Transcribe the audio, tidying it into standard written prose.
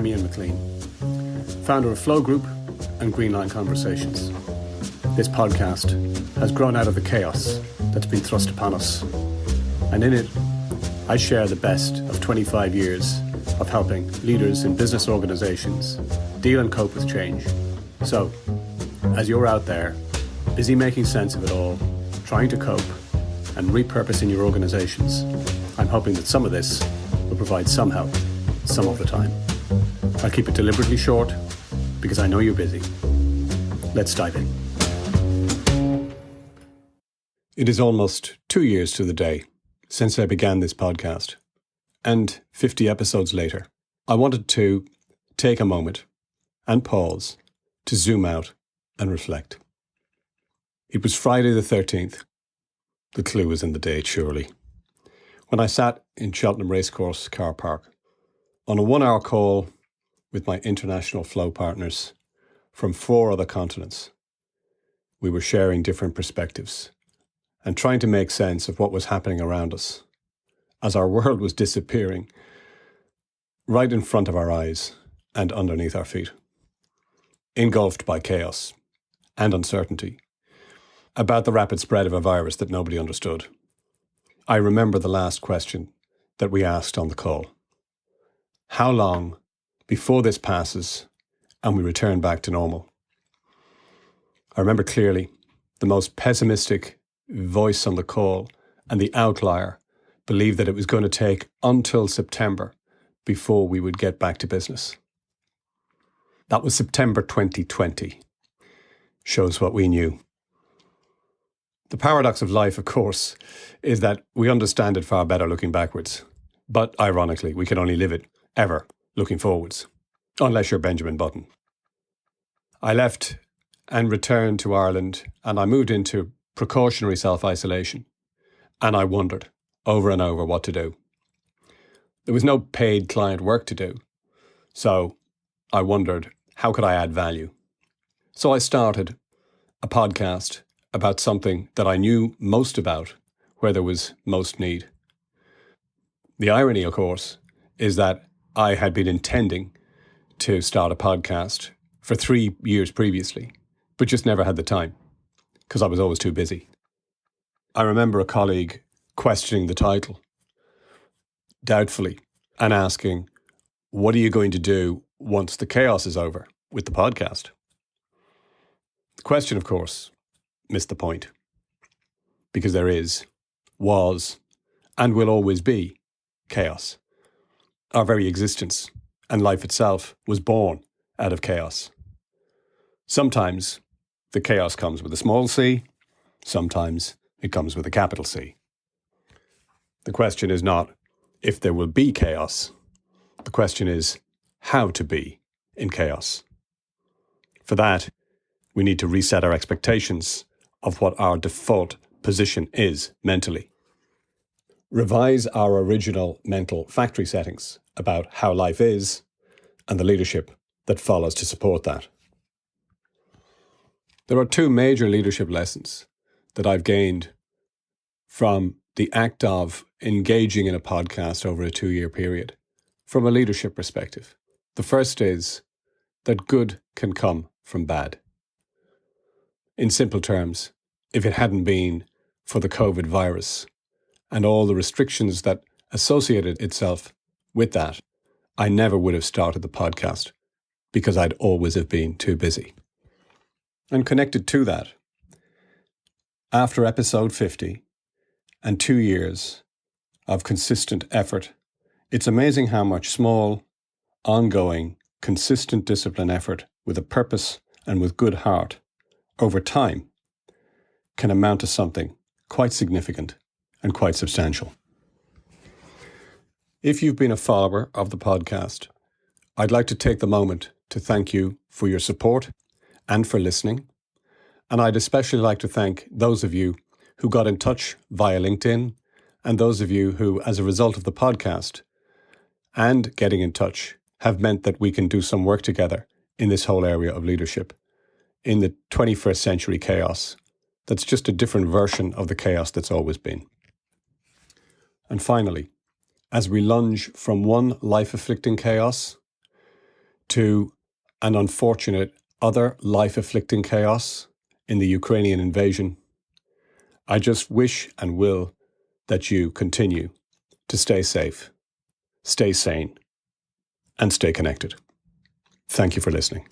I'm Ian McClean, founder of Flow Group and Greenline Conversations. This podcast has grown out of the chaos that's been thrust upon us, and in it, I share the best of 25 years of helping leaders in business organizations deal and cope with change. So, as you're out there, busy making sense of it all, trying to cope and repurposing your organizations, I'm hoping that some of this will provide some help, some of the time. I'll keep it deliberately short because I know you're busy. Let's dive in. It is almost 2 years to the day since I began this podcast, and 50 episodes later, I wanted to take a moment and pause to zoom out and reflect. It was Friday the 13th. The clue is in the date, surely. When I sat in Cheltenham Racecourse car park on a 1-hour call with my international flow partners from 4 other continents. We were sharing different perspectives and trying to make sense of what was happening around us as our world was disappearing right in front of our eyes and underneath our feet, engulfed by chaos and uncertainty about the rapid spread of a virus that nobody understood. I remember the last question that we asked on the call. How long before this passes and we return back to normal? I remember clearly the most pessimistic voice on the call and the outlier believed that it was going to take until September before we would get back to business. That was September 2020. Shows what we knew. The paradox of life, of course, is that we understand it far better looking backwards. But ironically, we can only live it ever looking forwards, unless you're Benjamin Button. I left and returned to Ireland, and I moved into precautionary self-isolation, and I wondered over and over what to do. There was no paid client work to do, so I wondered, how could I add value? So I started a podcast about something that I knew most about, where there was most need. The irony, of course, is that I had been intending to start a podcast for 3 years previously, but just never had the time because I was always too busy. I remember a colleague questioning the title doubtfully and asking, what are you going to do once the chaos is over with the podcast? The question, of course, missed the point because there is, was, and will always be chaos. Our very existence and life itself was born out of chaos. Sometimes the chaos comes with a small c, sometimes it comes with a capital C. The question is not if there will be chaos. The question is how to be in chaos. For that, we need to reset our expectations of what our default position is mentally. Revise our original mental factory settings about how life is and the leadership that follows to support that. There are 2 major leadership lessons that I've gained from the act of engaging in a podcast over a 2-year period from a leadership perspective. The first is that good can come from bad. In simple terms, if it hadn't been for the COVID virus and all the restrictions that associated itself with that, I never would have started the podcast because I'd always have been too busy. And connected to that, after episode 50 and 2 years of consistent effort, it's amazing how much small, ongoing, consistent discipline effort with a purpose and with good heart over time can amount to something quite significant and quite substantial. If you've been a follower of the podcast, I'd like to take the moment to thank you for your support and for listening. And I'd especially like to thank those of you who got in touch via LinkedIn and those of you who, as a result of the podcast and getting in touch, have meant that we can do some work together in this whole area of leadership, in the 21st century chaos that's just a different version of the chaos that's always been. And finally, as we lunge from one life-afflicting chaos to an unfortunate other life-afflicting chaos in the Ukrainian invasion, I just wish and will that you continue to stay safe, stay sane, and stay connected. Thank you for listening.